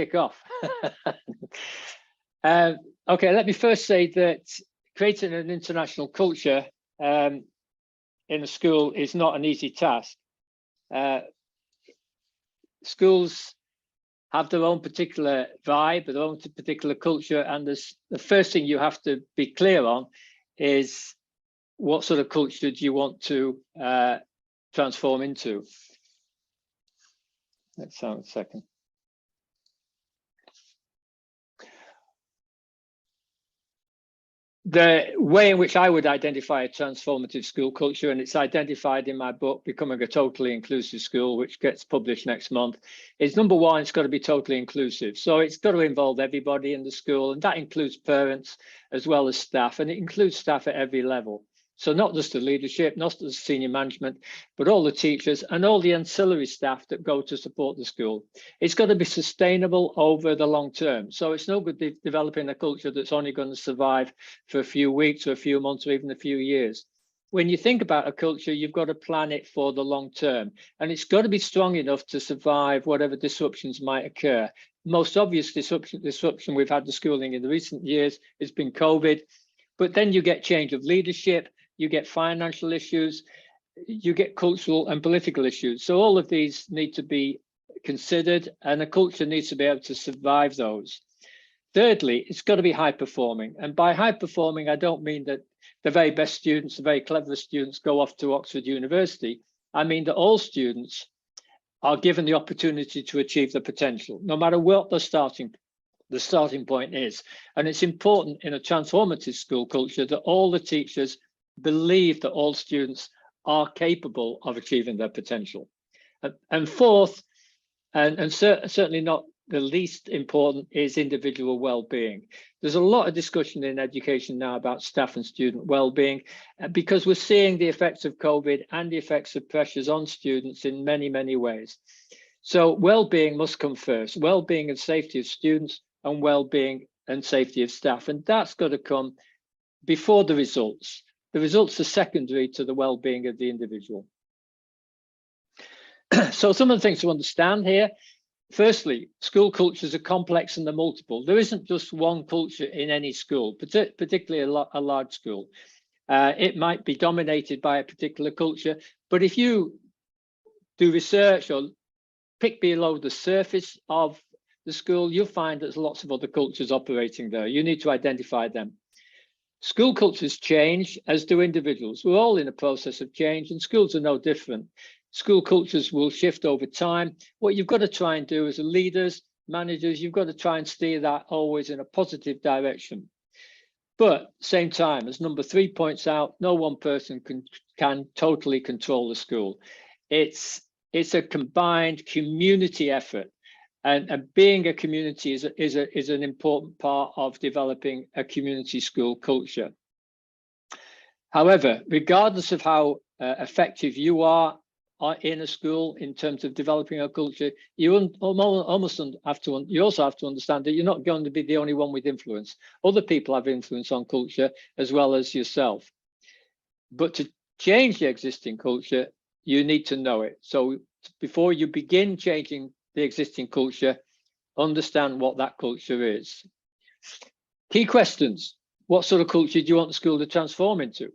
kick off. Okay, let me first say that creating an international culture in a school is not an easy task. Schools have their own particular vibe, their own particular culture, and the first thing you have to be clear on is what sort of culture do you want to transform into. Let's sound a second. The way in which I would identify a transformative school culture, and it's identified in my book, Becoming a Totally Inclusive School, which gets published next month, is number one, it's got to be totally inclusive. So it's got to involve everybody in the school, and that includes parents as well as staff, and it includes staff at every level. So not just the leadership, not just the senior management, but all the teachers and all the ancillary staff that go to support the school. It's got to be sustainable over the long term. So it's no good developing a culture that's only going to survive for a few weeks or a few months or even a few years. When you think about a culture, you've got to plan it for the long term, and it's got to be strong enough to survive whatever disruptions might occur. Most obvious disruption we've had to schooling in the recent years has been COVID, but then you get change of leadership, you get financial issues, you get cultural and political issues. So all of these need to be considered, and a culture needs to be able to survive those. Thirdly, it's got to be high performing. And by high performing, I don't mean that the very best students, the very clever students go off to Oxford University. I mean that all students are given the opportunity to achieve their potential, no matter what the starting point is. And it's important in a transformative school culture that all the teachers believe that all students are capable of achieving their potential. And fourth, and certainly not the least important, is individual well-being. There's a lot of discussion in education now about staff and student well-being, because we're seeing the effects of COVID and the effects of pressures on students in many, many ways. So well-being must come first, well-being and safety of students and well-being and safety of staff. And that's got to come before the results. The results are secondary to the well-being of the individual. So some of the things to understand here. Firstly, school cultures are complex and they're multiple. There isn't just one culture in any school, particularly a large school. It might be dominated by a particular culture, but if you do research or pick below the surface of the school, you'll find there's lots of other cultures operating there. You need to identify them. School cultures change, as do individuals. We're all in a process of change, and schools are no different. School cultures will shift over time. What you've got to try and do as leaders, managers, you've got to try and steer that always in a positive direction. But same time, as number 3 points out, no one person can totally control the school. It's a combined community effort. And being a community is an important part of developing a community school culture. However, regardless of how effective you are in a school in terms of developing a culture, you also have to understand that you're not going to be the only one with influence. Other people have influence on culture as well as yourself. But to change the existing culture, you need to know it. So before you begin changing the existing culture, understand what that culture is. Key questions. What sort of culture do you want the school to transform into?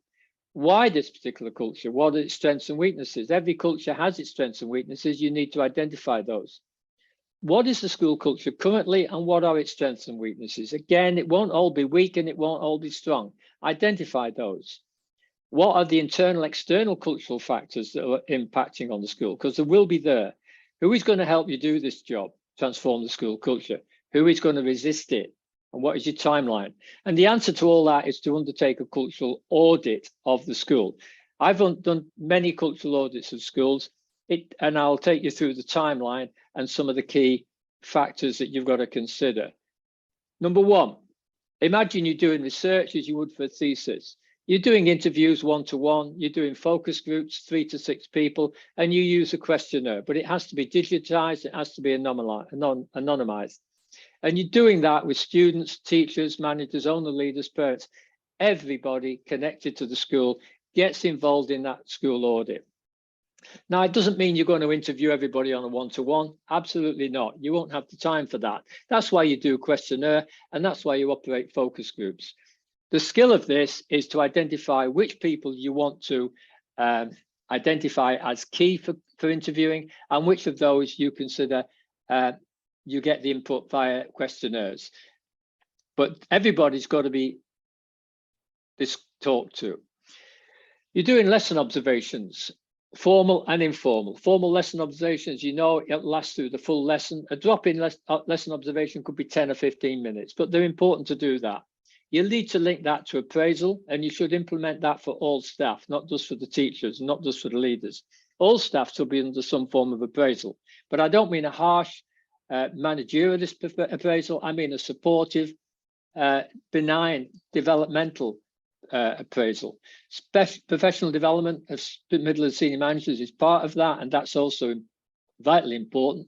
Why this particular culture? What are its strengths and weaknesses? Every culture has its strengths and weaknesses. You need to identify those. What is the school culture currently, and what are its strengths and weaknesses? Again, it won't all be weak and it won't all be strong. Identify those. What are the internal, external cultural factors that are impacting on the school? Because there will be there. Who is going to help you do this job, transform the school culture? Who is going to resist it? And what is your timeline? And the answer to all that is to undertake a cultural audit of the school. I've done many cultural audits of schools, and I'll take you through the timeline and some of the key factors that you've got to consider. Number one, imagine you're doing research as you would for a thesis. You're doing interviews one-to-one, you're doing focus groups, 3 to 6 people, and you use a questionnaire, but it has to be digitized, it has to be anonymized. And you're doing that with students, teachers, managers, owner leaders, parents. Everybody connected to the school gets involved in that school audit. Now, it doesn't mean you're going to interview everybody on a one-to-one. Absolutely not. You won't have the time for that. That's why you do a questionnaire, and that's why you operate focus groups. The skill of this is to identify which people you want to identify as key for interviewing, and which of those you consider you get the input via questionnaires. But everybody's got to be talked to. You're doing lesson observations, formal and informal. Formal lesson observations, you know, it lasts through the full lesson. A drop-in lesson observation could be 10 or 15 minutes, but they're important to do that. You need to link that to appraisal, and you should implement that for all staff, not just for the teachers, not just for the leaders. All staff should be under some form of appraisal, but I don't mean a harsh managerial appraisal. I mean a supportive, benign, developmental appraisal. Professional development of middle and senior managers is part of that, and that's also vitally important.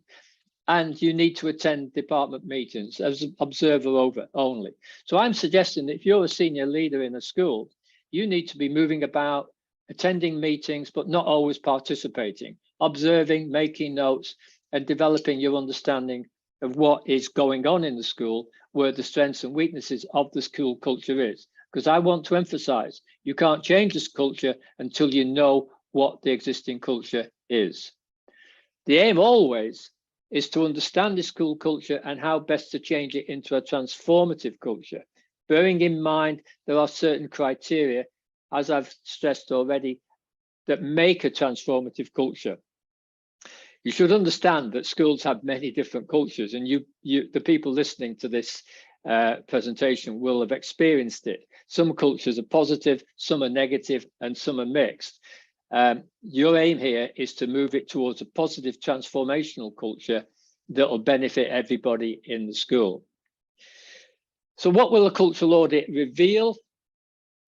And you need to attend department meetings as an observer only. So I'm suggesting that if you're a senior leader in a school, you need to be moving about, attending meetings, but not always participating, observing, making notes, and developing your understanding of what is going on in the school, where the strengths and weaknesses of the school culture is. Because I want to emphasize, you can't change this culture until you know what the existing culture is. The aim always is to understand the school culture and how best to change it into a transformative culture, bearing in mind there are certain criteria, as I've stressed already, that make a transformative culture. You should understand that schools have many different cultures, and the people listening to this presentation will have experienced it. Some cultures are positive, some are negative, and some are mixed. Your aim here is to move it towards a positive transformational culture that will benefit everybody in the school. So what will a cultural audit reveal?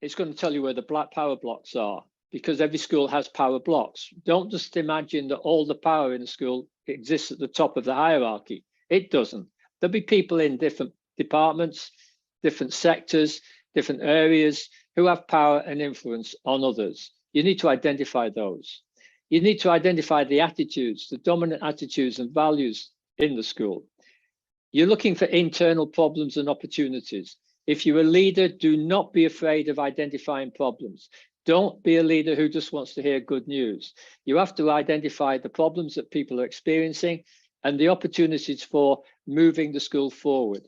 It's going to tell you where the black power blocks are, because every school has power blocks. Don't just imagine that all the power in the school exists at the top of the hierarchy. It doesn't. There'll be people in different departments, different sectors, different areas who have power and influence on others. You need to identify those. You need to identify the attitudes, the dominant attitudes and values in the school. You're looking for internal problems and opportunities. If you're a leader, do not be afraid of identifying problems. Don't be a leader who just wants to hear good news. You have to identify the problems that people are experiencing and the opportunities for moving the school forward.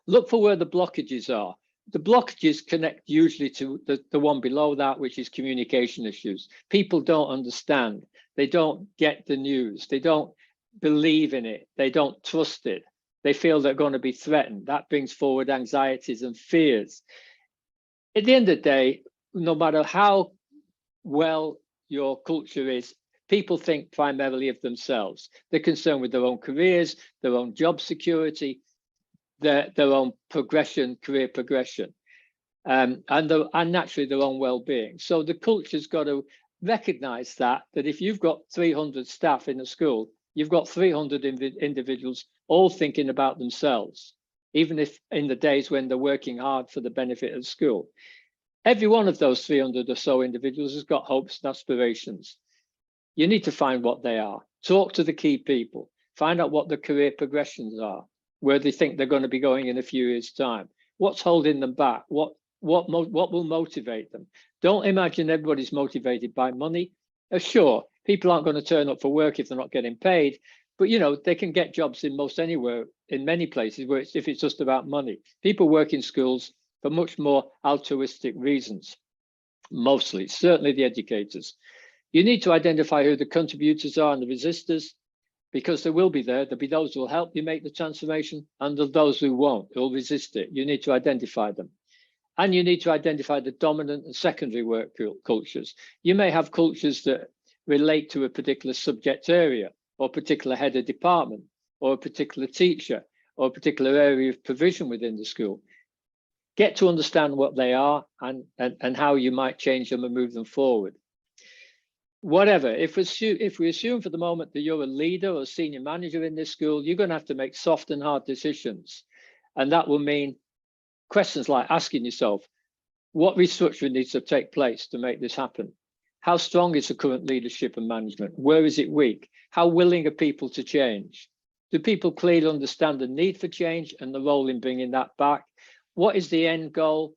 Look for where the blockages are. The blockages connect usually to the one below that, which is communication issues. People don't understand. They don't get the news. They don't believe in it. They don't trust it. They feel they're going to be threatened. That brings forward anxieties and fears. At the end of the day, no matter how well your culture is, people think primarily of themselves. They're concerned with their own careers, their own job security, their own progression, career progression, and naturally their own well-being. So the culture's got to recognize that if you've got 300 staff in a school, you've got 300 individuals all thinking about themselves, even if in the days when they're working hard for the benefit of the school. Every one of those 300 or so individuals has got hopes and aspirations. You need to find what they are. Talk to the key people. Find out what the career progressions are, where they think they're going to be going in a few years' time. What's holding them back? What will motivate them? Don't imagine everybody's motivated by money. Sure, people aren't going to turn up for work if they're not getting paid, but you know, they can get jobs in most anywhere, in many places where if it's just about money. People work in schools for much more altruistic reasons, mostly, certainly the educators. You need to identify who the contributors are and the resistors, because there will be there'll be those who will help you make the transformation and those who won't, who will resist it. You need to identify them. And you need to identify the dominant and secondary work cultures. You may have cultures that relate to a particular subject area, or a particular head of department, or a particular teacher, or a particular area of provision within the school. Get to understand what they are and how you might change them and move them forward. Whatever, if we assume for the moment that you're a leader or senior manager in this school, you're going to have to make soft and hard decisions. And that will mean questions like asking yourself, what restructuring needs to take place to make this happen? How strong is the current leadership and management? Where is it weak? How willing are people to change? Do people clearly understand the need for change and the role in bringing that back? What is the end goal?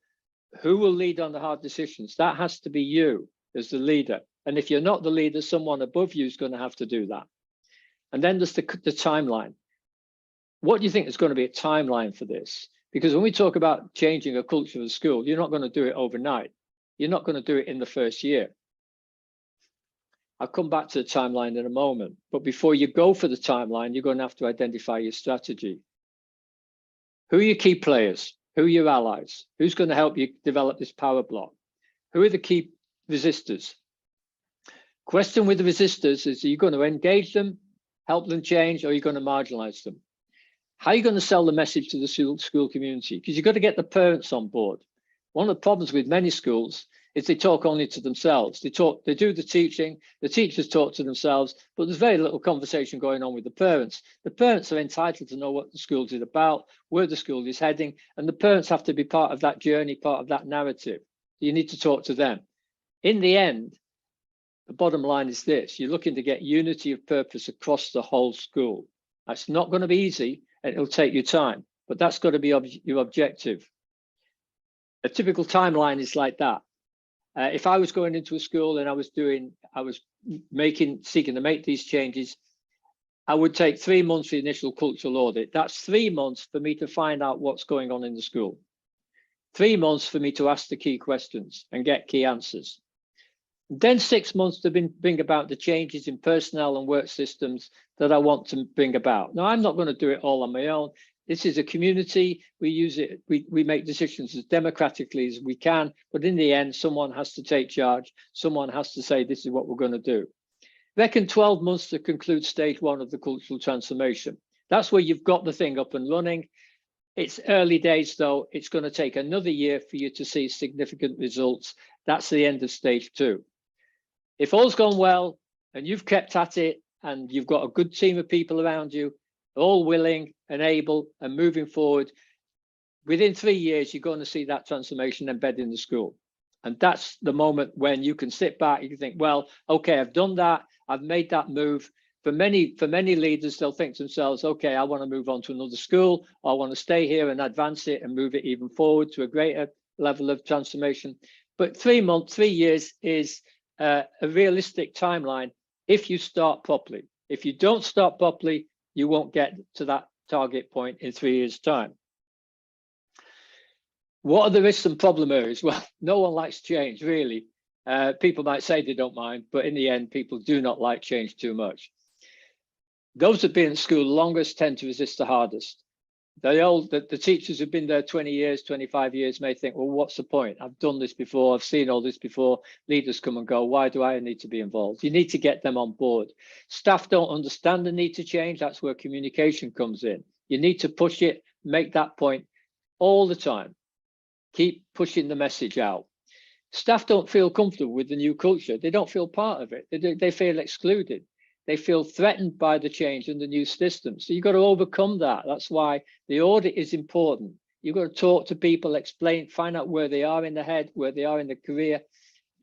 Who will lead on the hard decisions? That has to be you as the leader. And if you're not the leader, someone above you is going to have to do that. And then there's the timeline. What do you think is going to be a timeline for this? Because when we talk about changing a culture of the school, you're not going to do it overnight. You're not going to do it in the first year. I'll come back to the timeline in a moment. But before you go for the timeline, you're going to have to identify your strategy. Who are your key players? Who are your allies? Who's going to help you develop this power block? Who are the key resistors? Question with the resistors is, are you going to engage them, help them change, or are you going to marginalize them? How are you going to sell the message to the school community? Because you've got to get the parents on board. One of the problems with many schools is they talk only to themselves. They do the teaching, the teachers talk to themselves, but there's very little conversation going on with the parents. The parents are entitled to know what the school is about, where the school is heading, and the parents have to be part of that journey, part of that narrative. You need to talk to them. In the end, the bottom line is this: you're looking to get unity of purpose across the whole school. That's not going to be easy, and it'll take you time, but that's got to be your objective. A typical timeline is like that. If I was going into a school and I was seeking to make these changes, I would take 3 months for the initial cultural audit. That's 3 months for me to find out what's going on in the school. 3 months for me to ask the key questions and get key answers. Then 6 months to bring about the changes in personnel and work systems that I want to bring about. Now, I'm not going to do it all on my own. This is a community. We use it. We make decisions as democratically as we can. But in the end, someone has to take charge. Someone has to say, this is what we're going to do. Reckon 12 months to conclude stage 1 of the cultural transformation. That's where you've got the thing up and running. It's early days, though. It's going to take another year for you to see significant results. That's the end of stage 2. If all's gone well and you've kept at it and you've got a good team of people around you, all willing and able and moving forward, within 3 years, you're going to see that transformation embed in the school. And that's the moment when you can sit back, you can think, well, okay, I've done that. I've made that move. For many leaders, they'll think to themselves, okay, I want to move on to another school. I want to stay here and advance it and move it even forward to a greater level of transformation. But 3 years is a realistic timeline if you start properly. If you don't start properly, you won't get to that target point in 3 years' time. What are the risks and problem areas? Well, no one likes change, really. People might say they don't mind, but in the end, people do not like change too much. Those who've been at school longest tend to resist the hardest. The teachers who've been there 20 years, 25 years may think, well, what's the point? I've done this before. I've seen all this before. Leaders come and go. Why do I need to be involved? You need to get them on board. Staff don't understand the need to change. That's where communication comes in. You need to push it, make that point all the time. Keep pushing the message out. Staff don't feel comfortable with the new culture. They don't feel part of it. They feel excluded. They feel threatened by the change and the new system. So you've got to overcome that. That's why the audit is important. You've got to talk to people, explain, find out where they are in the head, where they are in the career,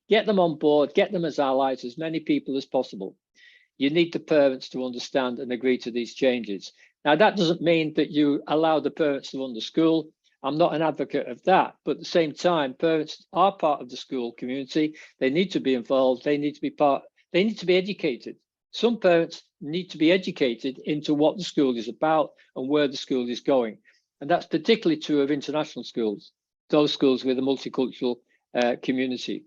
get them on board, get them as allies, as many people as possible. You need the parents to understand and agree to these changes. Now, that doesn't mean that you allow the parents to run the school. I'm not an advocate of that, but at the same time, parents are part of the school community. They need to be involved. They need to be educated. Some parents need to be educated into what the school is about and where the school is going. And that's particularly true of international schools, those schools with a multicultural community.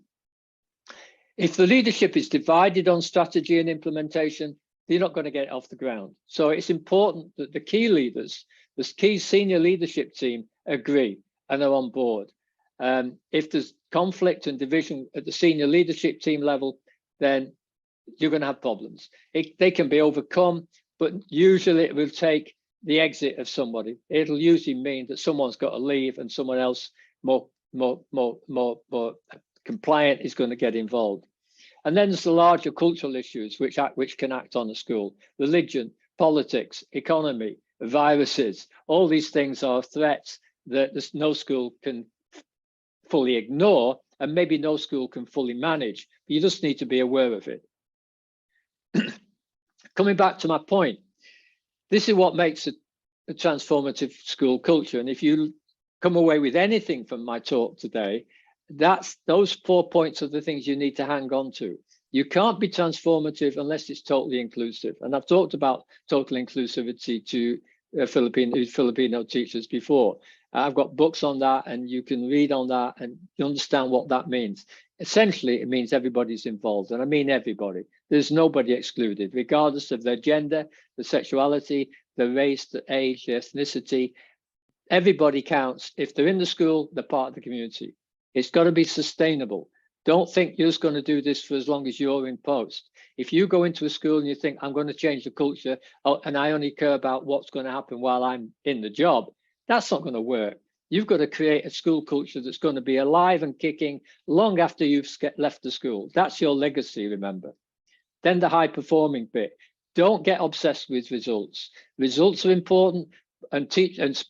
If the leadership is divided on strategy and implementation, you're not going to get it off the ground. So it's important that the key leaders, the key senior leadership team agree and are on board. If there's conflict and division at the senior leadership team level, then you're going to have problems. They can be overcome, but usually it will take the exit of somebody. It'll usually mean that someone's got to leave and someone else more compliant is going to get involved. And then there's the larger cultural issues which can act on a school: religion, politics, economy, viruses. All these things are threats that no school can fully ignore, and maybe no school can fully manage, but you just need to be aware of it. Coming back to my point, this is what makes a transformative school culture. And if you come away with anything from my talk today, that's those 4 points are the things you need to hang on to. You can't be transformative unless it's totally inclusive. And I've talked about total inclusivity to Filipino teachers before. I've got books on that, and you can read on that and you understand what that means. Essentially, it means everybody's involved, and I mean everybody. There's nobody excluded, regardless of their gender, the sexuality, the race, the age, the ethnicity. Everybody counts. If they're in the school, they're part of the community. It's got to be sustainable. Don't think you're just going to do this for as long as you're in post. If you go into a school and you think, I'm going to change the culture, and I only care about what's going to happen while I'm in the job, that's not going to work. You've got to create a school culture that's going to be alive and kicking long after you've left the school. That's your legacy, remember. Then the high performing bit. Don't get obsessed with results. Results are important, and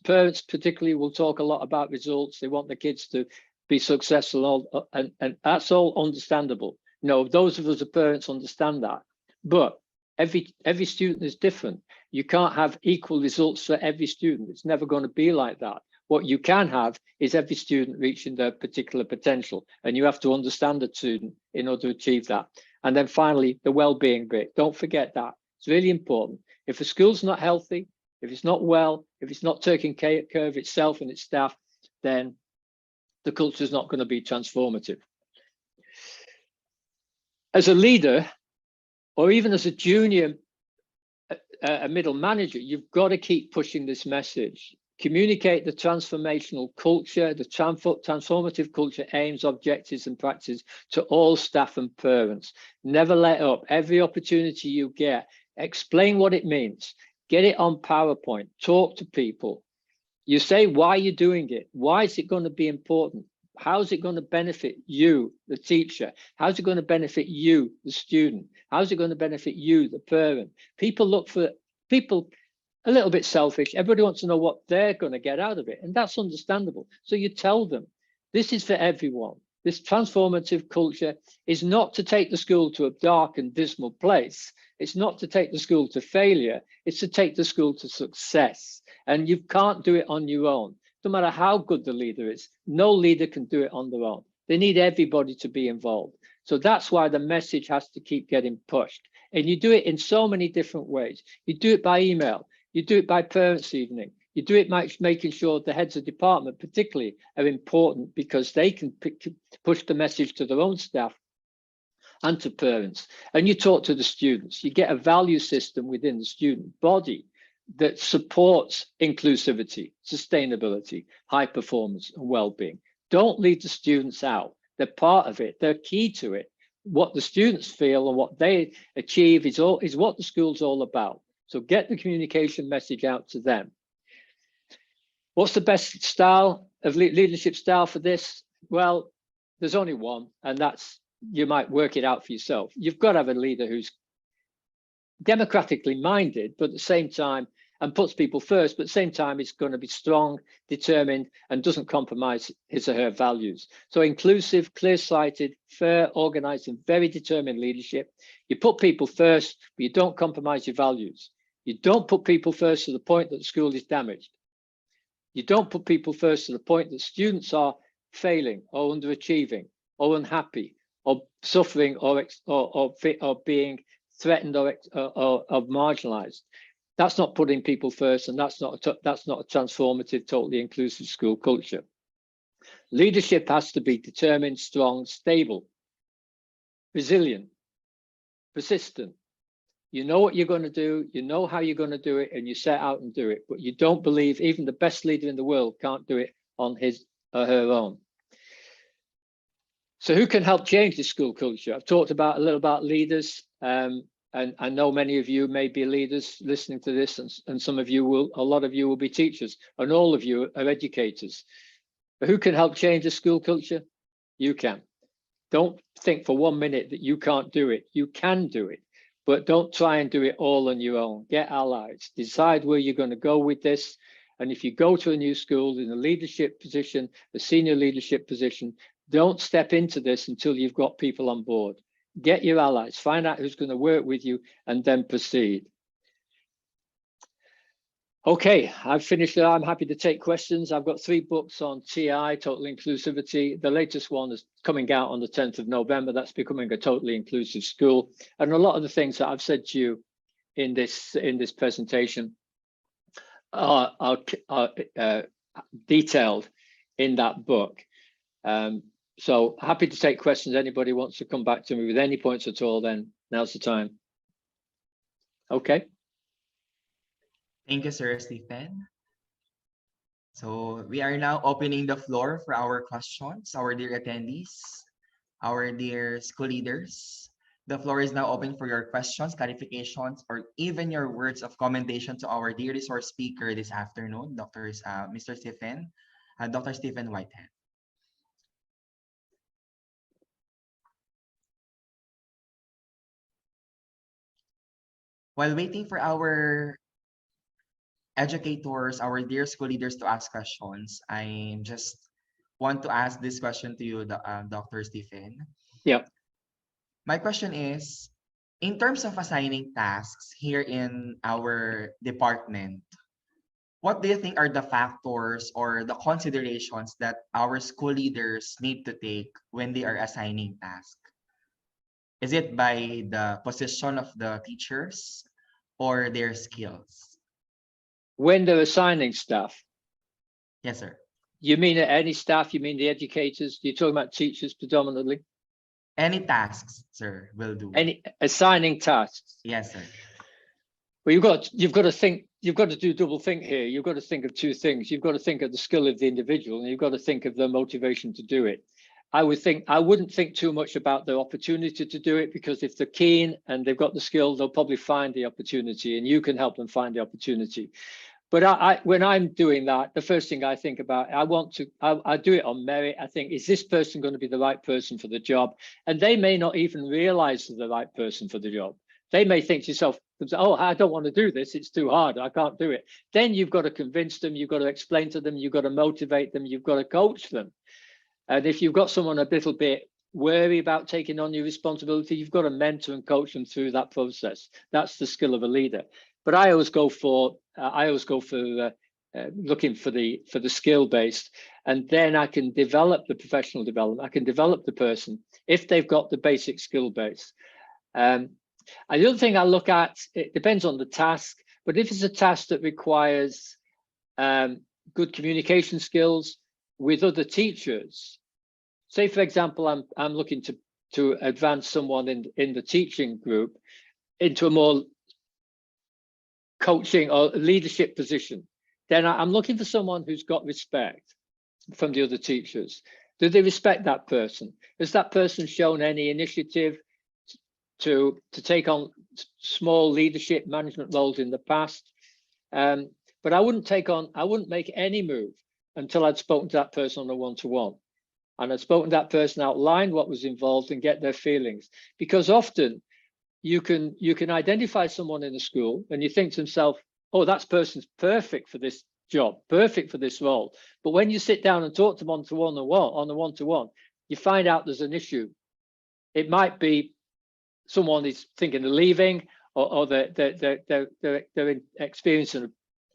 parents particularly will talk a lot about results. They want the kids to be successful, and that's all understandable. You know, those of us as parents understand that. But every student is different. You can't have equal results for every student. It's never going to be like that. What you can have is every student reaching their particular potential, and you have to understand the student in order to achieve that. And then finally, the well-being bit. Don't forget that. It's really important. If a school's not healthy, if it's not well, if it's not taking care of itself and its staff, then the culture is not going to be transformative. As a leader, or even as a junior, a middle manager, you've got to keep pushing this message. Communicate the transformational culture, the transformative culture aims, objectives, and practices to all staff and parents. Never let up. Every opportunity you get, explain what it means. Get it on PowerPoint. Talk to people. You say why you're doing it. Why is it going to be important? How's it going to benefit you, the teacher? How's it going to benefit you, the student? How's it going to benefit you, the parent? People look for a little bit selfish. Everybody wants to know what they're going to get out of it, and that's understandable. So you tell them, this is for everyone. This transformative culture is not to take the school to a dark and dismal place. It's not to take the school to failure. It's to take the school to success. And you can't do it on your own. No matter how good the leader is, no leader can do it on their own. They need everybody to be involved. So that's why the message has to keep getting pushed. And you do it in so many different ways. You do it by email. You do it by parents' evening. You do it by making sure the heads of department particularly are important, because they can push the message to their own staff and to parents. And you talk to the students. You get a value system within the student body that supports inclusivity, sustainability, high performance, and well-being. Don't leave the students out. They're part of it. They're key to it. What the students feel and what they achieve is what the school's all about. So get the communication message out to them. What's the best style of leadership style for this? Well, there's only one, and that's, you might work it out for yourself. You've got to have a leader who's democratically minded, but at the same time, and puts people first, but at the same time, is going to be strong, determined, and doesn't compromise his or her values. So inclusive, clear-sighted, fair, organized, and very determined leadership. You put people first, but you don't compromise your values. You don't put people first to the point that the school is damaged. You don't put people first to the point that students are failing or underachieving or unhappy or suffering or being threatened or marginalized. That's not putting people first, and that's not a transformative, totally inclusive school culture. Leadership has to be determined, strong, stable, resilient, persistent. You know what you're going to do, you know how you're going to do it, and you set out and do it. But you don't believe even the best leader in the world can't do it on his or her own. So who can help change the school culture? I've talked a little about leaders, and I know many of you may be leaders listening to this, and some of you will, a lot of you will be teachers, and all of you are educators. But who can help change the school culture? You can. Don't think for 1 minute that you can't do it. You can do it. But don't try and do it all on your own. Get allies. Decide where you're going to go with this. And if you go to a new school in a leadership position, a senior leadership position, Don't step into this until you've got people on board. Get your allies, find out who's going to work with you, and then proceed. Okay, I've finished there. I'm happy to take questions. I've got 3 books on TI, total inclusivity. The latest one is coming out on the 10th of November. That's becoming a totally inclusive school. And a lot of the things that I've said to you in this presentation are detailed in that book. So happy to take questions. Anybody wants to come back to me with any points at all, then now's the time. Okay. Thank you, Sir Stephen. So we are now opening the floor for our questions, our dear attendees, our dear school leaders. The floor is now open for your questions, clarifications, or even your words of commendation to our dear resource speaker this afternoon, Mr. Stephen, Dr. Stephen Whitehead. While waiting for our educators, our dear school leaders to ask questions, I just want to ask this question to you, Dr. Stephen. Yeah. My question is, in terms of assigning tasks here in our department, what do you think are the factors or the considerations that our school leaders need to take when they are assigning tasks? Is it by the position of the teachers or their skills? When they're assigning staff? Yes, sir. You mean any staff? You mean the educators? You're talking about teachers predominantly? Any tasks, sir, will do. Any assigning tasks? Yes, sir. Well, you've got to think. You've got to do double think here. You've got to think of 2 things. You've got to think of the skill of the individual, and you've got to think of their motivation to do it. I wouldn't think too much about the opportunity to do it, because if they're keen and they've got the skill, they'll probably find the opportunity, and you can help them find the opportunity. But when I'm doing that, the first thing I think about, I do it on merit. I think, is this person going to be the right person for the job? And they may not even realize they're the right person for the job. They may think to yourself, oh, I don't want to do this. It's too hard. I can't do it. Then you've got to convince them. You've got to explain to them. You've got to motivate them. You've got to coach them. And if you've got someone a little bit wary about taking on your responsibility, you've got to mentor and coach them through that process. That's the skill of a leader. But I always go for looking for the skill based, and then I can develop the professional development. I can develop the person if they've got the basic skill base. And the other thing I look at, it depends on the task, but if it's a task that requires good communication skills with other teachers, say for example, I'm looking to advance someone in the teaching group into a more coaching or leadership position, then I'm looking for someone who's got respect from the other teachers. Do they respect that person? Has that person shown any initiative to take on small leadership management roles in the past? But I wouldn't make any move until I'd spoken to that person on a one-to-one. And I'd spoken to that person, outlined what was involved, and get their feelings. Because often you can identify someone in the school and you think to yourself, oh, that person's perfect for this job, perfect for this role. But when you sit down and talk to them on a one-to-one, you find out there's an issue. It might be someone is thinking of leaving, or they're experiencing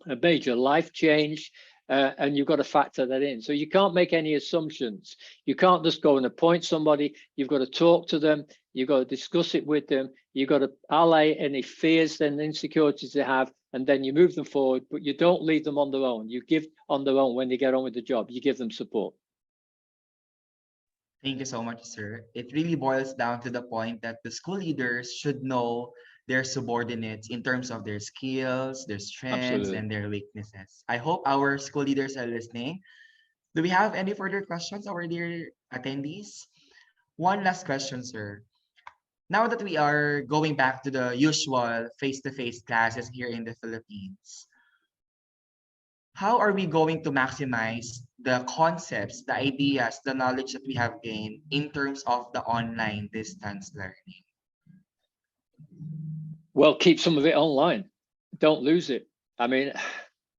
a major life change. And you've got to factor that in. So you can't make any assumptions. You can't just go and appoint somebody. You've got to talk to them. You've got to discuss it with them. You've got to allay any fears and insecurities they have, and then you move them forward, but you don't leave them on their own. You give on their own when they get on with the job. You give them support. Thank you so much, sir. It really boils down to the point that the school leaders should know their subordinates in terms of their skills, their strengths, Absolutely. and their weaknesses. I hope our school leaders are listening. Do we have any further questions, our dear attendees? One last question, sir. Now that we are going back to the usual face-to-face classes here in the Philippines, how are we going to maximize the concepts, the ideas, the knowledge that we have gained in terms of the online distance learning? Well, keep some of it online. Don't lose it. I mean,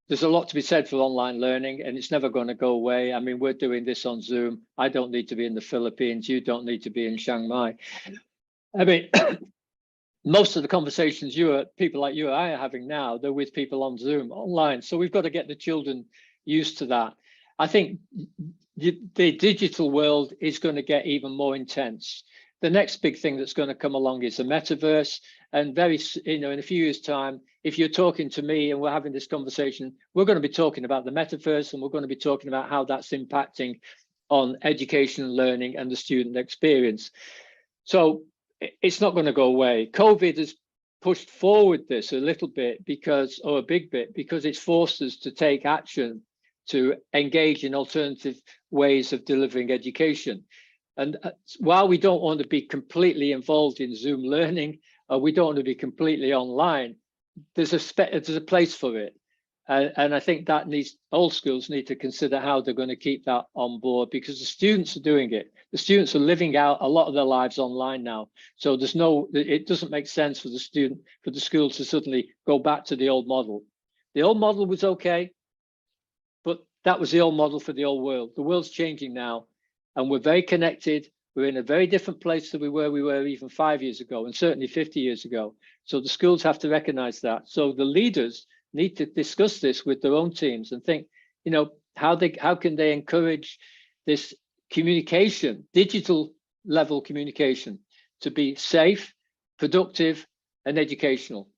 there's a lot to be said for online learning, and it's never going to go away. I mean, we're doing this on Zoom. I don't need to be in the Philippines. You don't need to be in Chiang Mai. I mean, most of the conversations people like you and I are having now, they're with people on Zoom online. So we've got to get the children used to that. I think the digital world is going to get even more intense. The next big thing that's going to come along is the metaverse. And in a few years' time, if you're talking to me and we're having this conversation, we're going to be talking about the metaverse, and we're going to be talking about how that's impacting on education and learning and the student experience. So it's not going to go away. COVID has pushed forward this a little bit or a big bit, because it's forced us to take action to engage in alternative ways of delivering education. And while we don't want to be completely involved in Zoom learning, we don't want to be completely online, there's a place for it. And I think that all schools need to consider how they're going to keep that on board, because the students are doing it. The students are living out a lot of their lives online now. So it doesn't make sense for the school to suddenly go back to the old model. The old model was okay, but that was the old model for the old world. The world's changing now, and we're very connected. We're in a very different place than we were even 5 years ago, and certainly 50 years ago. So the schools have to recognize that. So the leaders need to discuss this with their own teams and think, how can they encourage this communication, digital level communication, to be safe, productive, and educational.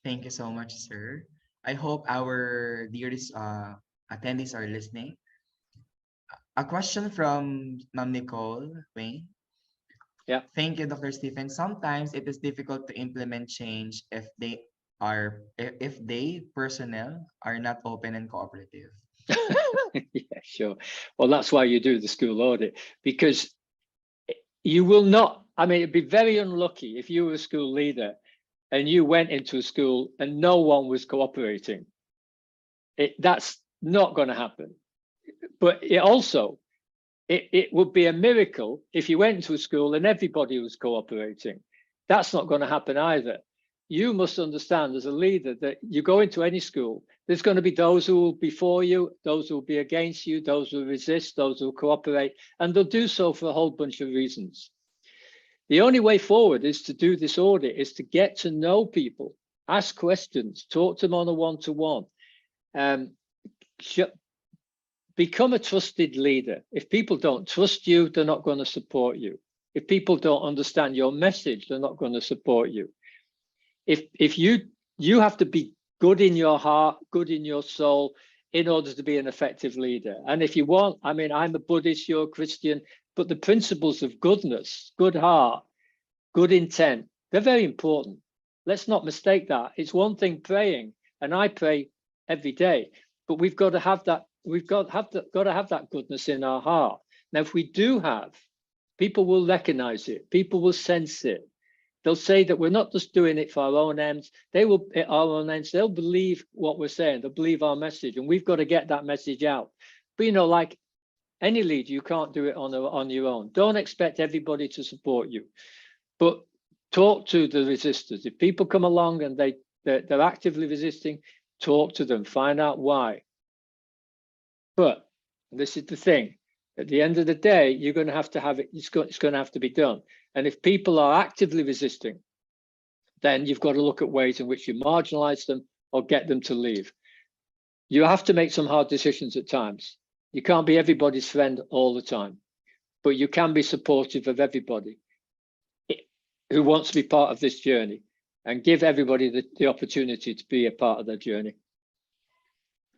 Thank you so much, sir. I hope our dearest attendees are listening. A question from Ma'am Nicole Wayne. Yeah. Thank you, Dr. Stephen. Sometimes it is difficult to implement change if they personnel are not open and cooperative. Yeah, sure. Well, that's why you do the school audit, because you will not, it'd be very unlucky if you were a school leader and you went into a school and no one was cooperating. That's not going to happen. But it would be a miracle if you went to a school and everybody was cooperating. That's not going to happen either. You must understand as a leader that you go into any school, there's going to be those who will be for you, those who will be against you, those who resist, those who will cooperate, and they'll do so for a whole bunch of reasons. The only way forward is to do this audit, is to get to know people, ask questions, talk to them on a one-to-one. Become a trusted leader. If people don't trust you, they're not going to support you. If people don't understand your message, they're not going to support you. If you have to be good in your heart, good in your soul, in order to be an effective leader. And if you want, I'm a Buddhist, you're a Christian, but the principles of goodness, good heart, good intent, they're very important. Let's not mistake that. It's one thing praying, and I pray every day, but we've got to have that. We've got to have that goodness in our heart. Now, if we do have, people will recognize it. People will sense it. They'll say that we're not just doing it for our own ends. They'll believe what we're saying. They'll believe our message, and we've got to get that message out. But like any leader, you can't do it on your own. Don't expect everybody to support you, but talk to the resistors. If people come along and they're actively resisting, talk to them, find out why. But this is the thing. At the end of the day, you're going to have it. It's going to have to be done. And if people are actively resisting, then you've got to look at ways in which you marginalize them or get them to leave. You have to make some hard decisions at times. You can't be everybody's friend all the time, but you can be supportive of everybody who wants to be part of this journey, and give everybody the opportunity to be a part of their journey.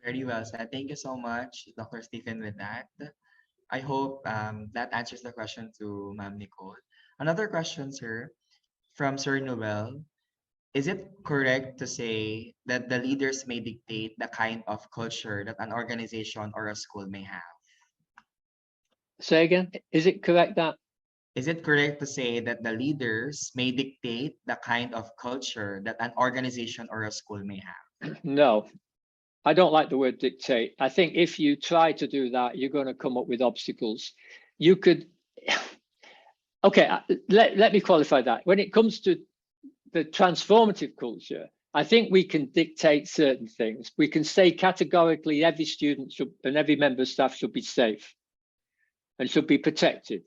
Very well said. Thank you so much, Dr. Stephen, with that. I hope that answers the question to Ma'am Nicole. Another question, sir, from Sir Noel. Is it correct to say that the leaders may dictate the kind of culture that an organization or a school may have? Say again, is it correct that? Is it correct to say that the leaders may dictate the kind of culture that an organization or a school may have? No, I don't like the word dictate. I think if you try to do that, you're going to come up with obstacles. You could, okay, let me qualify that. When it comes to the transformative culture, I think we can dictate certain things. We can say categorically every student should, and every member of staff should be safe and should be protected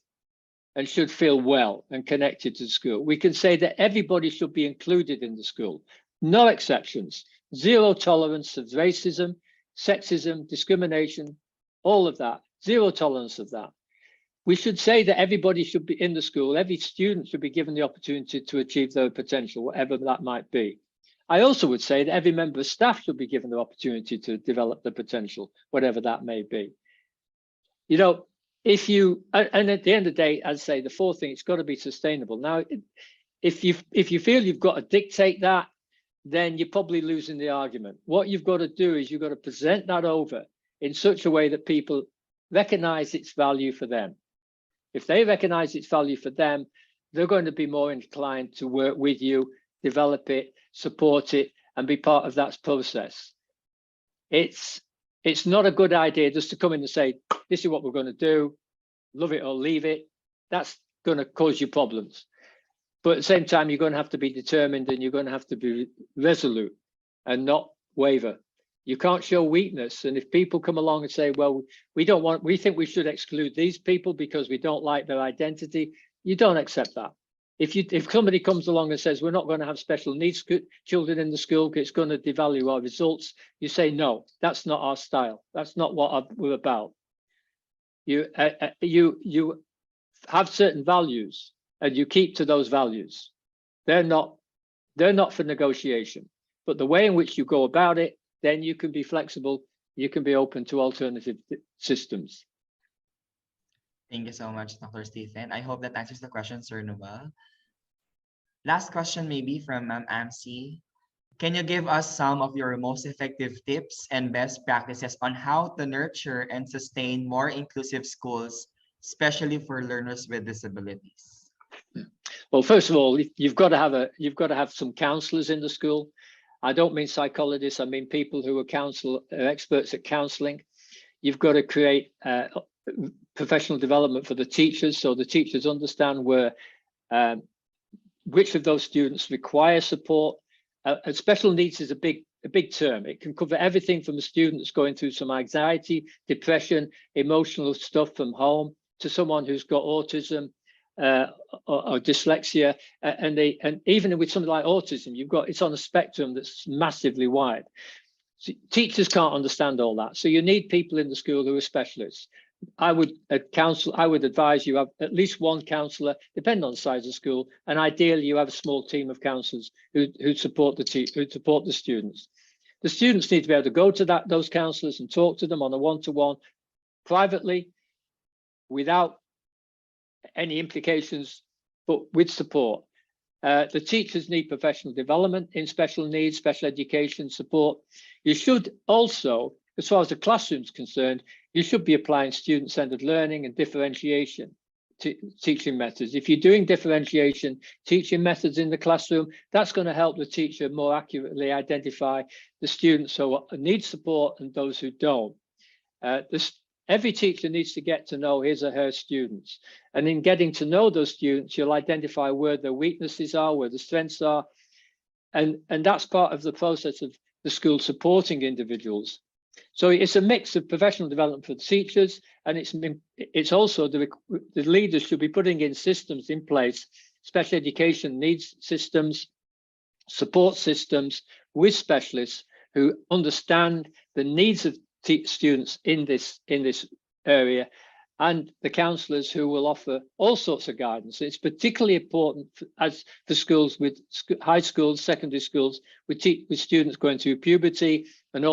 and should feel well and connected to the school. We can say that everybody should be included in the school, no exceptions, zero tolerance of racism, sexism, discrimination, all of that, zero tolerance of that. We should say that everybody should be in the school, every student should be given the opportunity to achieve their potential, whatever that might be. I also would say that every member of staff should be given the opportunity to develop their potential, whatever that may be. You know, if you, and at the end of the day, I'd say the fourth thing, it's got to be sustainable. Now, if you feel you've got to dictate that, then you're probably losing the argument. What you've got to do is you've got to present that over in such a way that people recognize its value for them. If they recognize its value for them, they're going to be more inclined to work with you, develop it, support it, and be part of that process. It's not a good idea just to come in and say, this is what we're going to do, love it or leave it. That's going to cause you problems. But at the same time, you're going to have to be determined and you're going to have to be resolute and not waver. You can't show weakness. And if people come along and say, well, we think we should exclude these people because we don't like their identity, you don't accept that. If somebody comes along and says, we're not going to have special needs children in the school, it's going to devalue our results, you say, no, that's not our style. That's not what we're about. You have certain values and you keep to those values. They're not for negotiation, but the way in which you go about it, then you can be flexible. You can be open to alternative systems. Thank you so much, Dr. Stephen. I hope that answers the question, Sir Noel. Last question maybe from Ma'am Amcy. Can you give us some of your most effective tips and best practices on how to nurture and sustain more inclusive schools, especially for learners with disabilities? Well, first of all, you've got to have some counselors in the school. I don't mean psychologists. I mean people who are experts at counseling. You've got to create professional development for the teachers, so the teachers understand which of those students require support. And special needs is a big term. It can cover everything from a student that's going through some anxiety, depression, emotional stuff from home, to someone who's got autism or dyslexia, and even with something like autism, it's on a spectrum that's massively wide. So teachers can't understand all that, so you need people in the school who are specialists. I would advise you have at least one counsellor, depending on the size of the school, and ideally you have a small team of counsellors who support the students. The students need to be able to go to those counsellors and talk to them on a one-to-one, privately, without any implications, but with support. The teachers need professional development in special needs, special education support. You should also, as far as the classroom's concerned, you should be applying student-centered learning and differentiation teaching methods. If you're doing differentiation teaching methods in the classroom, that's going to help the teacher more accurately identify the students who need support and those who don't. Every teacher needs to get to know his or her students. And in getting to know those students, you'll identify where their weaknesses are, where the strengths are. And that's part of the process of the school supporting individuals. So it's a mix of professional development for the teachers, and it's also the leaders should be putting in systems in place, special education needs systems, support systems with specialists who understand the needs of students in this area, and the counsellors who will offer all sorts of guidance. It's particularly important for schools with high schools, secondary schools, with students going through puberty and all